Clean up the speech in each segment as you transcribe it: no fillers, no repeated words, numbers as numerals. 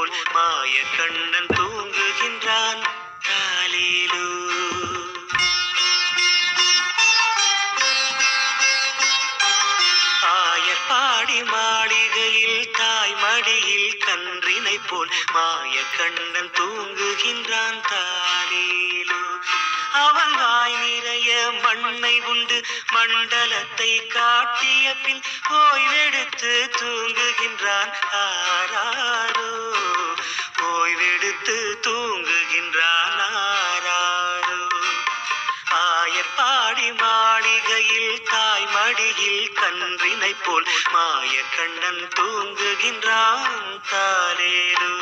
போல் மாய கண்ணன் தூங்குகின்றான் தாலேலோ. ஆயர் பாடி மாளிகையில் தாய் மடியில் கன்றினை போல் மாய கண்ணன் தூங்குகின்றான் தாலேலோ. அவன் வாய் நிறைய மண்ணை உண்டு மண்டலத்தை காட்டிய பின் ஓய்வெடுத்து தூங்குகின்றான் ஆராரோ. ஓய்வெடுத்து தூங்குகின்றான் ஆராரோ. ஆயர் பாடி மாளிகையில் தாய் மடியில் கன்றினை போல் மாய கண்ணன் தூங்குகின்றான் தாலேலோ.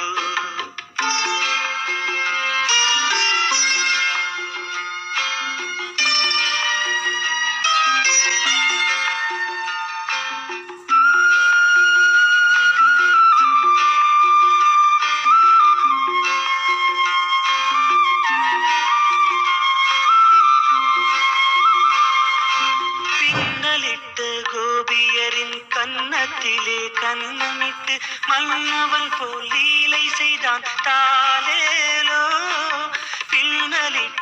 கோபியரின் கன்னத்திலே கன்னமிட்டு மன்னவன் போல் லீலை செய்தான் தாலேலோ. பின்னலிட்ட